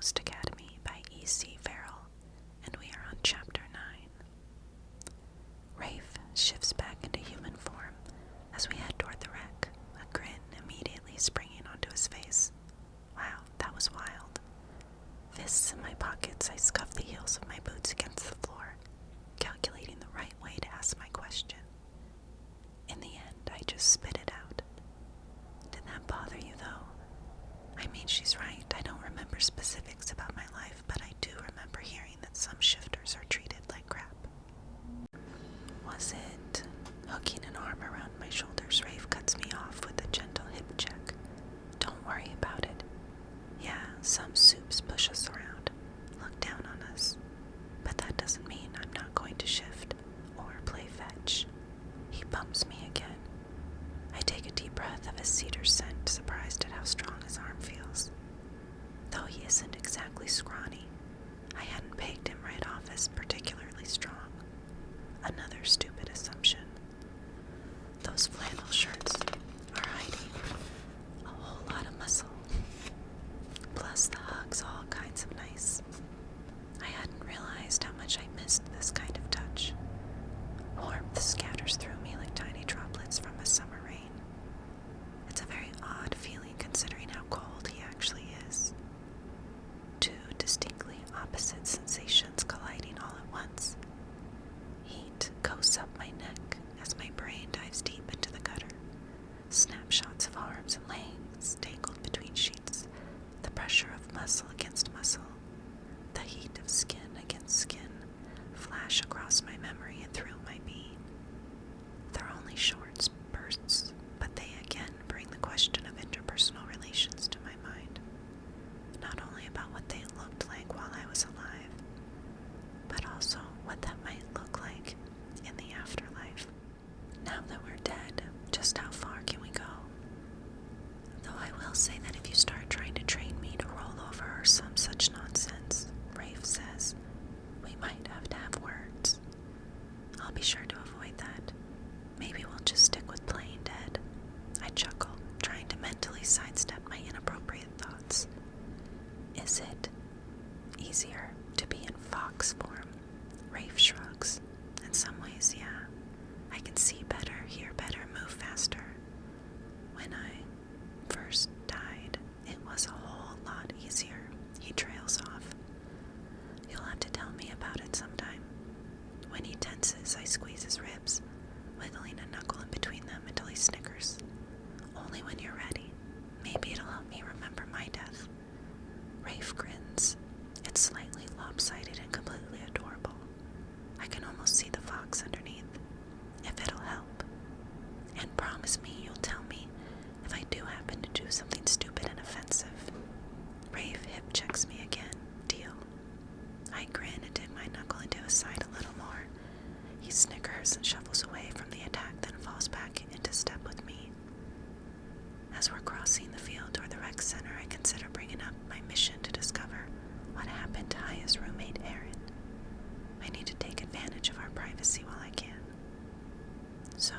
Ghost Academy by E.C. Farrell, and we are on Chapter 9. Rafe shifts back into human form as we head toward the wreck, a grin immediately springing onto his face. Wow, that was wild. Fists in my pockets, I scuff the heels of my boots against the floor, calculating the right way to ask my question. In the end, I just spit it out. Did that bother you, though? I mean, she's right. I don't remember specifics about my life, but I do remember hearing that some shifters are treated like crap. Was it? Hooking an arm around my shoulders, Rafe cuts me off with a gentle hip check. Don't worry about it. Yeah, some soups push us around, look down on us. But that doesn't mean I'm not going to shift or play fetch. He bumps me again. I take a deep breath of his cedar scent, surprised at how strong his arm feels. Though he isn't exactly scrawny, I hadn't pegged him right off as particularly strong. Another stupid assumption. Those flannel shirts are hiding a whole lot of muscle. Plus the hugs all kinds of nice. I hadn't realized how much I missed this kind of touch. Warmth scatters through me like tiny droplets from a summer rain. It's a very odd feeling considering how cold he actually is. Two distinctly opposite sensations colliding all at once. Heat coasts up my neck as my brain dives deep into the gutter. Snapshots of arms and legs tangled between sheets. The pressure of muscle against muscle. The heat of skin against skin flash across my memory and through my being. They're only short bursts, but they again bring the question of interpersonal relations to my mind. Not only about what they looked like while I was alive, but also what that might look like in the afterlife. Now that we're dead, just how far can we go? Though I will say that if you start trying to train me to roll over or some such nonsense, Rafe says, we might have to have words. I'll be sure to avoid that. Maybe we'll just stick with playing dead. I chuckle, trying to mentally sidestep my inappropriate thoughts. Is it easier to be in fox form? Rafe shrugs. In some ways, yeah. I can see better, hear better, move faster. When I first died, it was a whole lot easier. He trails off. You'll have to tell me about it sometime. When he tenses, I squeeze his ribs, wiggling a knuckle in between them until he snickers. Only when you're ready. Maybe it'll help me remember my death. Rafe grins. It's slightly lopsided and completely adorable. I can almost see the fox underneath. If it'll help. And promise me you'll tell me if I do happen to do something stupid and offensive. Rafe hip checks me again. Deal. I grin and dig my knuckle into his side a little more. He snickers and shuffles away from the attack, then falls back into step with me. As we're crossing the field toward the rec center, I consider bringing up my mission to discover what happened to Haya's roommate, Erin. I need to take advantage of our privacy while I can. So,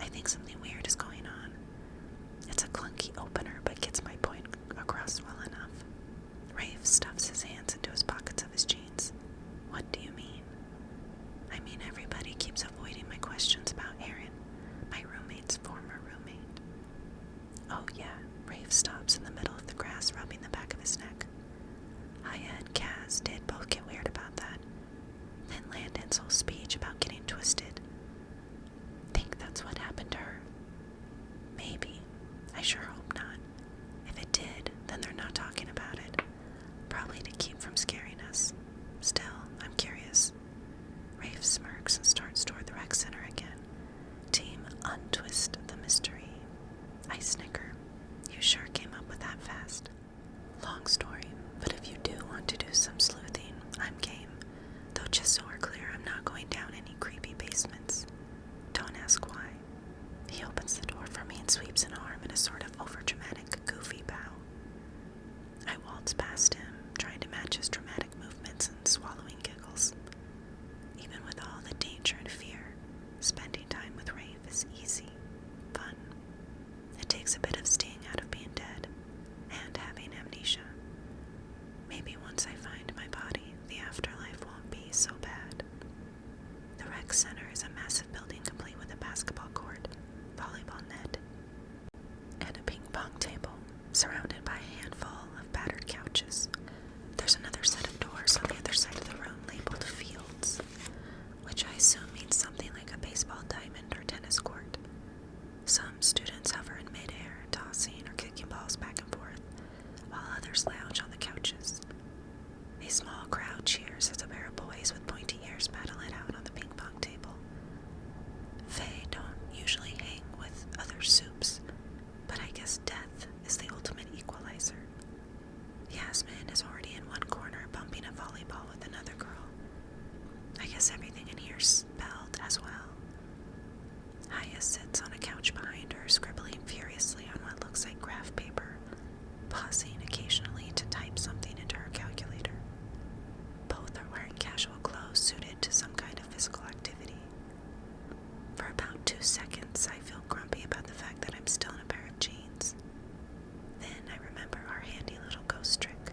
I think something weird is going on. It's a clunky opener, but gets my point across well enough. Rafe stuffs his hands into his pockets of his jeans. What do you mean? I mean, everybody keeps avoiding my questions about Erin, my roommate's former roommate. Oh yeah, Rafe stops in the middle of the grass, rubbing the back of his neck. Haya and Kaz did both get weird about that. Then Landon's whole speech about getting twisted. Think that's what happened to her? Maybe. I sure hope not. surrounded by a handful of battered couches. There's another set of doors on the other side of the room labeled fields, which I assume means something like a baseball diamond or tennis court. Some students hover in midair, tossing or kicking balls back and forth, while others lounge on the couches. A small crowd cheers as a pair of boys with pointy ears battle it out on the ping pong table. Fae don't usually hang with other soups, but I guess death is the ultimate equalizer. Yasmin is already in one corner bumping a volleyball with another girl. I guess everything in here's spelled as well. Haya sits on a couch behind her, scribbling furiously on what looks like graph paper, pausing occasionally to type something into her calculator. Both are wearing casual clothes suited to some kind of physical activity. For about 2 seconds, I feel grumpy about the fact that I'm still in a pair of jeans. Then I remember our handy little ghost trick.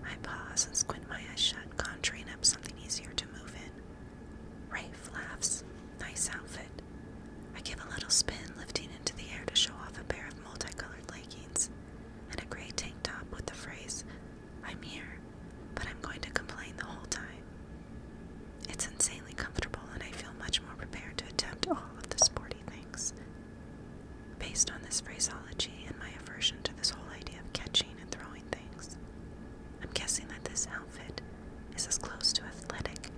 I pause and squint my eyes shut, conjuring up something easier to move in. Rafe laughs. Nice outfit. I give a little spin, lifting into the air to show off a pair of multicolored leggings and a gray tank top with the phrase, "I'm here, but I'm going to complain the whole time." It's insanely comfortable, and I feel much more prepared to attempt all of the sporty things. Based on this phraseology and my aversion to this whole idea of catching and throwing things, I'm guessing that this outfit is as close to athletic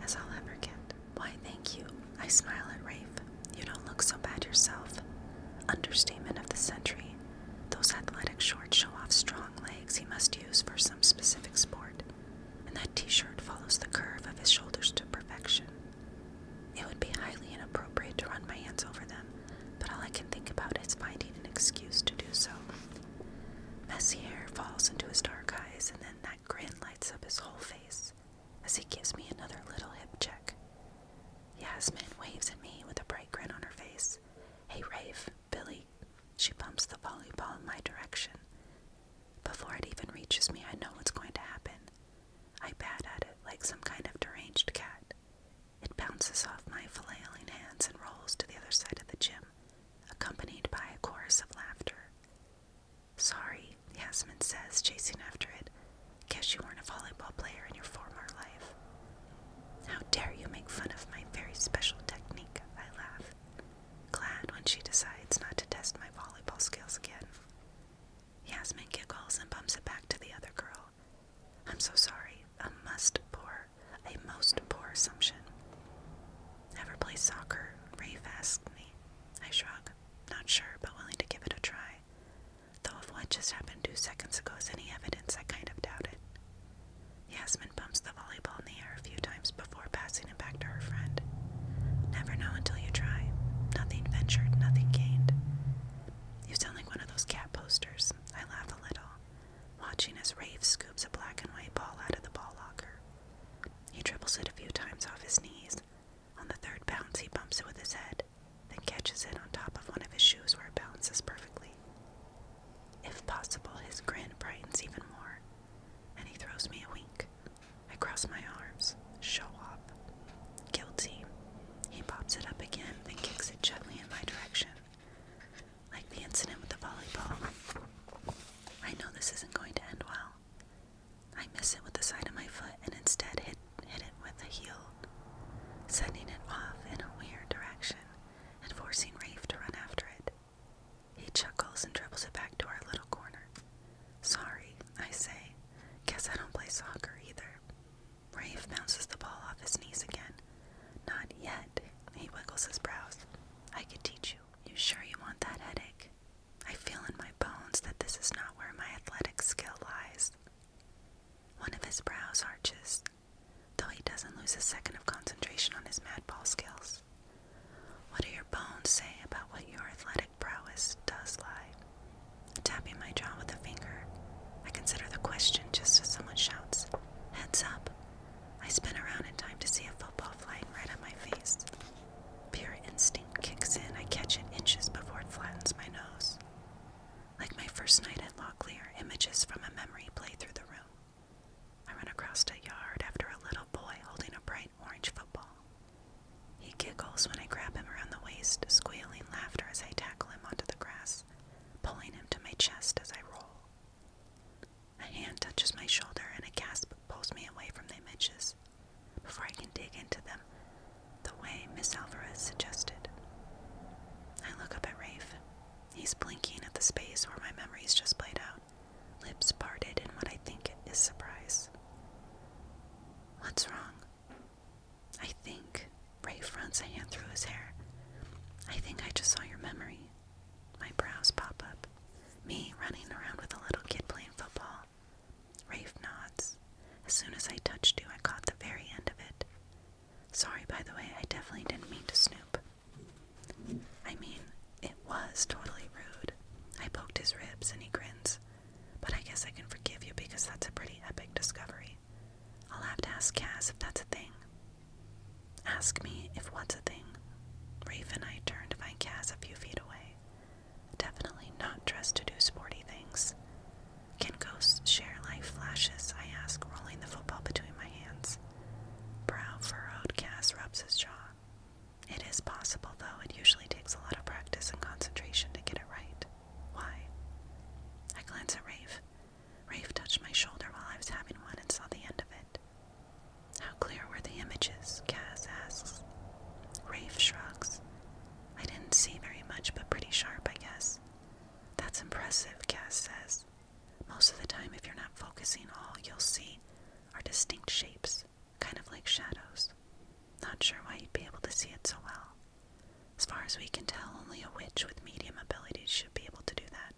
as I'll ever get. Why, thank you. I smile at Rafe. You don't look so bad yourself. Understatement of the century. Those athletic shorts show off strong legs he must use for some specific sport, and that t-shirt follows the curve of his shoulders to perfection. It would be highly inappropriate to run my hands over them, but all I can think about is finding an excuse to do so. Messy hair falls into his dark eyes, and then that grin lights up his whole face as he gives me another little hip check. Yasmin waves at me with a bright grin on her face. "Hey, Rafe, Billy." She bumps the volleyball in my direction. Before it even reaches me, I know what's going to happen. I bat at it like some kind of deranged cat. It bounces off my flailing hands and rolls to the other side of the gym, accompanied by a chorus of laughter. "Sorry," Yasmin says, chasing after it. "Guess you weren't a volleyball player in your former life." "How dare you make fun of my very special technique," I laugh, glad when she decides not to test my volleyball skills again. Yasmin giggles and bumps it back to the other girl. "I'm so sorry. A most poor assumption." "Ever play soccer?" Rafe asked me. I shrug, not sure, but willing to give it a try. Though if what just happened 2 seconds ago is any evidence, I kind of doubt it. Yasmin bumps the volleyball in the air a few times before passing it back to her friend. Never know until you try. Nothing ventured, nothing gained. You sound like one of those cat posters. I laugh a little, watching as Rafe scoops a black and white ball out of the ball locker. He dribbles it a few times off his knees. On the third bounce, he bumps it with his head, then catches it on top of one of his shoes where it balances perfectly. If possible, his grin brightens even more, and he throws me a wink. I cross my arms. Show off. Guilty. He pops it up again, then kicks it gently in my direction. Like the incident with the volleyball. I know this isn't going to end well. I miss it with the side of my foot and instead hit it with the heel, sending it off in a weird direction and forcing Rafe to run after it. He chuckles and dribbles it back to our little corner. "Sorry," I say. "Guess I don't play soccer either." Rafe bounces the ball off his knees again. "Not yet." He wiggles his brows. "I could teach you." "You sure you want that headache?" I feel in my bones that this is not where my athletic skill lies. One of his brows arches, though he doesn't lose a second of concentration on his mad ball skills. "What do your bones say about what your athletic prowess does lie?" Tapping my jaw with a finger, I consider the question just as someone shouts, "Heads up." I spin around in time to see a football flying right at my face. Pure instinct kicks in. I catch it inches before it flattens my nose. Like my first night at Locklear, images from a memory play through the room. I run across a yard after a little boy holding a bright orange football. He giggles when I grab him around the waist, squealing laughter as I tackle him onto the grass, pulling him to my chest as I roll. A hand touches my shoulder and a gasp pulls me away from the images before I can dig into them the way Miss Alvarez suggested. I look up at Rafe. He's blinking at the space where my memories just played out, lips parted in what I think is surprise. What's wrong? I think Rafe runs a hand through his hair. I think I just saw your memory. My brows pop up. Me running around with a little kid playing football. Rafe nods. As soon as I touched you, I caught the very end of it. Sorry, by the way, I definitely didn't mean to snoop. I mean, it was totally rude. I poked his ribs and he grins. But I guess I can forgive you because that's a pretty epic discovery. I'll have to ask Kaz if that's a thing. Ask me if what's a thing. Rafe and I turned to find Kaz a few feet away. Definitely not dressed to do sporty things. Can ghosts share life flashes? I ask, rolling the football between my hands. Brow furrowed, Kaz rubs his jaw. It is possible, though. It usually takes a lot of practice and concentration to get it right. Why? I glance at Rafe. Rafe touched my shoulder while I was having one and saw the end of it. How clear were the images? Kaz asks. Rafe shrugs. I didn't see very much, but pretty sharp, I guess. That's impressive, Kaz says. Most of the time, if you're not focusing, all you'll see are distinct shapes, kind of like shadows. Not sure why you'd be able to see it so well. As far as we can tell, only a witch with medium abilities should be able to do that.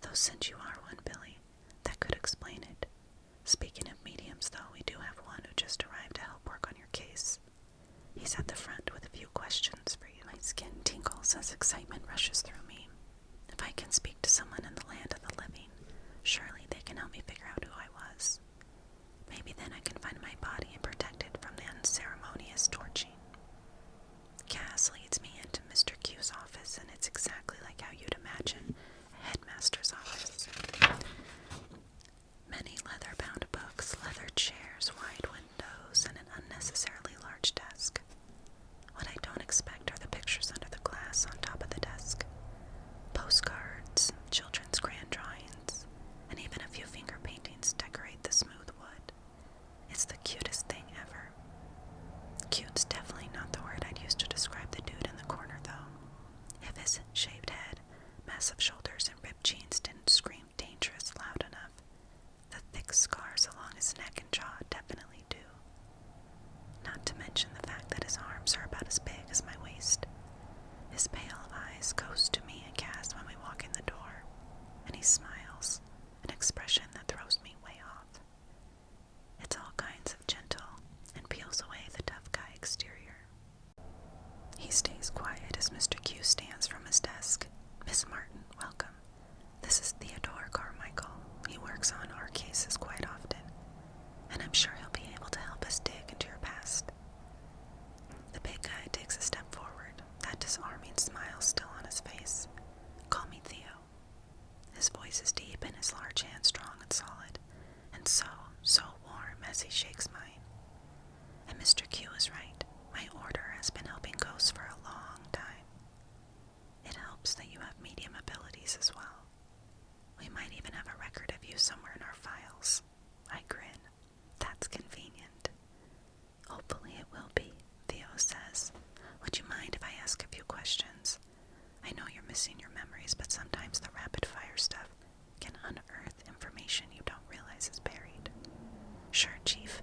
Though since you are one, Billy, that could explain it. Speaking of mediums, though, we do have one who just arrived to help work on your case. He's at the front with a few questions for you. My skin tingles as excitement rushes through me. If I can speak to someone in the land of the living, surely they can help me figure out who I was. Maybe then I can find my body and protect it from the unceremonious torching. Cass leads me into Mr. Q's office, and it's exactly like how you'd imagine a headmaster's office. Many leather-bound books, leather chairs, wide windows, and an unnecessarily large desk. What I don't expect are the pictures under the glass on top of the desk. Postcards, children's grand drawings, and even a few finger paintings decorate the smooth wood. It's the cutest thing ever. Cute's definitely not the word I'd use to describe the dude in the corner, though. If his shaved head, massive shoulders, and ripped jeans didn't scream dangerous loud enough, the thick scars along his neck and jaw definitely do. Not to mention the fact that his arms are about as big as my waist. His pale eyes goes to me and Cass when we walk in the door, and he smiles, an expression that throws me way off. It's all kinds of gentle and peels away the tough guy exterior. He stays quiet as Mr. Q stands from his desk. Miss Martin, welcome. This is Theodore Carmichael. He works on our cases quite often, and I'm sure he'll be able to help us dig into your past. The big guy takes a step forward, that disarming smile still on his face. Call me Theo. His voice is deep and his large hand strong and solid, and so warm as he shakes mine. And Mr. Q is right. My order has been helping ghosts for a long time. It helps that you have medium abilities as well. We might even have a record of you somewhere in our files. I grin. That's convenient. Hopefully it will be, Theo says. Would you mind if I ask a few questions? I know you're missing your memories, but sometimes the rapid-fire stuff can unearth information you don't realize is buried. Sure, Chief.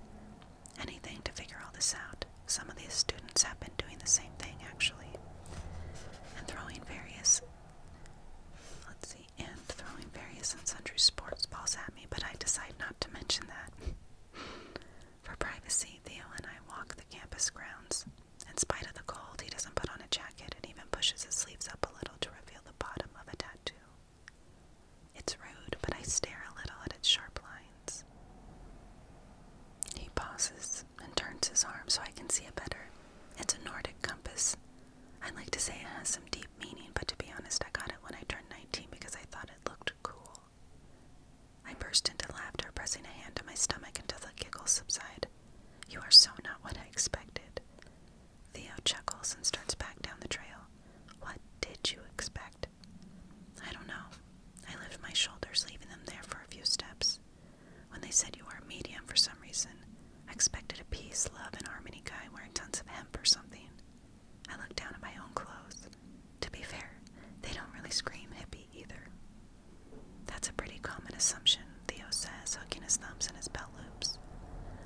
assumption, Theo says, hooking his thumbs in his belt loops.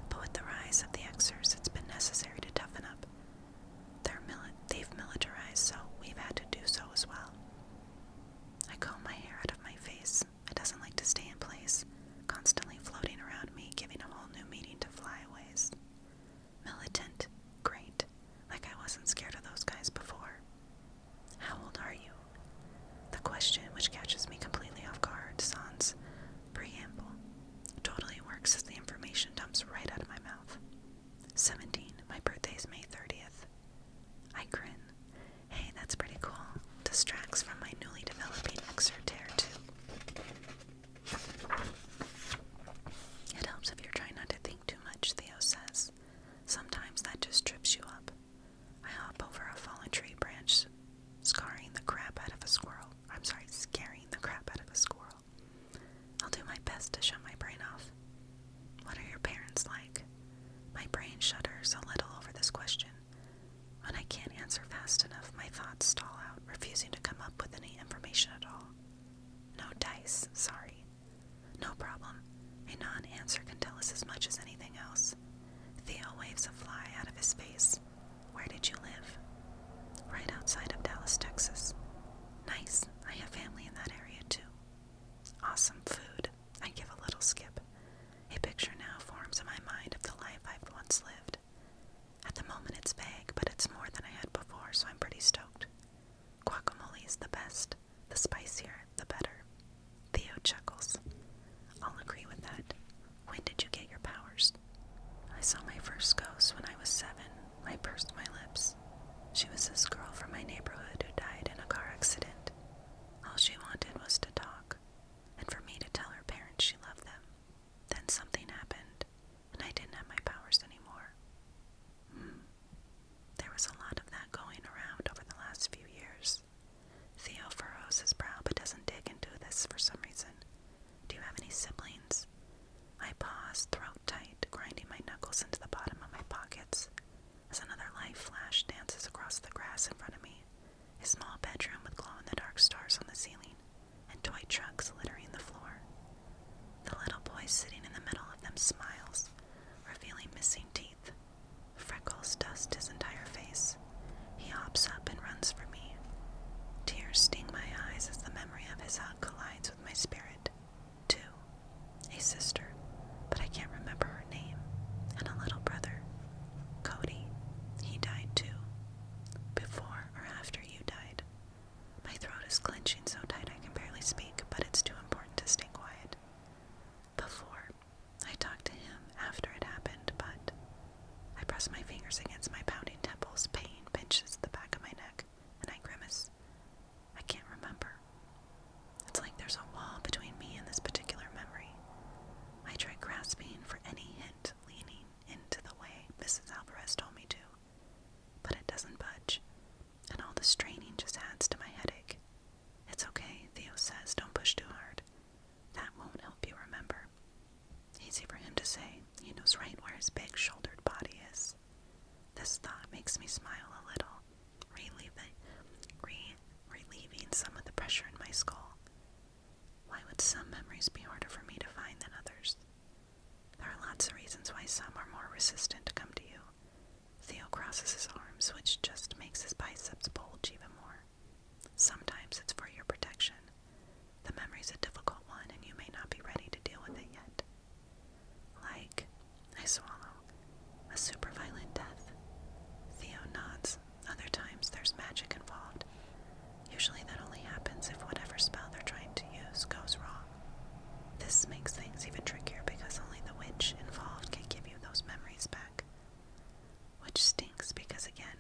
But with the rise of the Xers, it's been necessary to toughen up. They've militarized, so we've had to do so as well. I comb my hair out of my face. It doesn't like to stay in place, constantly floating around me, giving a whole new meaning to flyaways. Militant. Great. Like I wasn't scared of those guys before. How old are you? The question, which catches me completely off guard, sans preamble, totally works as the information dumps right out of my mouth. 17. My birthday's May 30th. I grin. Hey, that's pretty cool. Distracts from my newly developing exertere too. It helps if you're trying not to think too much, Theo says. Sometimes that just trips you up. I hop over a fallen tree branch, scaring the crap out of a squirrel. I'll do my best to shut my brain off. What are your parents like? My brain shudders a little over this question. When I can't answer fast enough, my thoughts stall out, refusing to come up with any information at all. No dice, sorry. No problem. A non-answer can tell us as much as anything else. Theo waves a fly out of his face. Where did you live? Right outside of Dallas, Texas. Nice. I have family in that area too. Awesome food. I give a little skip. A picture now forms in my mind of the life I've once lived. At the moment it's vague, but it's more than I had before, so I'm pretty stoked. Guacamole's the best. The spicier, the better. Theo chuckles. I'll agree with that. When did you get your powers? I saw my first ghost when I was 7. I pursed my lips. She was this girl from my neighborhood who died in a car accident. All she wanted was to talk, and for me to tell her parents she loved them. Then something happened, and I didn't have my powers anymore. There was a lot of that going around over the last few years. Theo furrows his brow but doesn't dig into this for some reason. Do you have any siblings? I pause, throat tight, grinding my knuckles into the bottom of my pockets, as another light flash dances across the grass in front of me. A small bedroom with glow-in-the-dark stars on the ceiling, and toy trucks littering the floor. The little boy sitting in the middle of them smiles, revealing missing teeth. Freckles dust his entire face. He hops up and runs for me. Tears sting my eyes as the memory of his hug collides with my spirit. 2. A sister, but I can't remember her name, and a little brother. Cody. He died too. Before or after you died. My throat is clenching so tight I can barely speak, but it's too important to stay quiet. Before. I talked to him after it happened, but I press my fingers against my pounding temples. Pain pinches the back of my neck, and I grimace. I can't remember. It's like there's a wall between me and this particular memory. I try grasping for any hint leaning into the way Mrs. Alvarez told me to, but it doesn't budge, and all the straining just adds to my headache. It's okay, Theo says, don't push too hard. That won't help you remember. Easy for him to say. He knows right where his big shouldered body is. This thought makes me smile a little, relieving some of the pressure in my skull. Why would some memories be harder for me to find than others? There are lots of reasons why some are more resistant to come to you. Theo crosses his arms, which just makes his biceps bulge even more. Sometimes it's for your protection. The memory's a difficult one, and you may not be ready to deal with it yet. Like, I swallow, a super violent death. Theo nods. Other times there's magic involved. Usually that only happens if whatever spell they're trying to use goes wrong. This makes things even trickier because only the witch involved can give you those memories back. Which stinks because, again,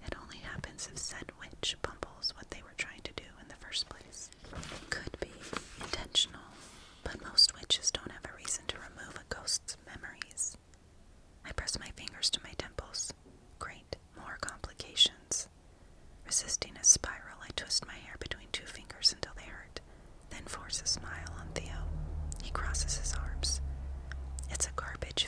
it only happens if said witch bumbles what they were trying to do in the first place. It could be intentional, but most witches don't have a reason to remove a ghost's memories. I press my fingers to my temples. Great, more complications. Resisting a spiral, I twist my hair between 2 fingers until they hurt, then force a smile on Theo. He crosses his arms. It's a garbage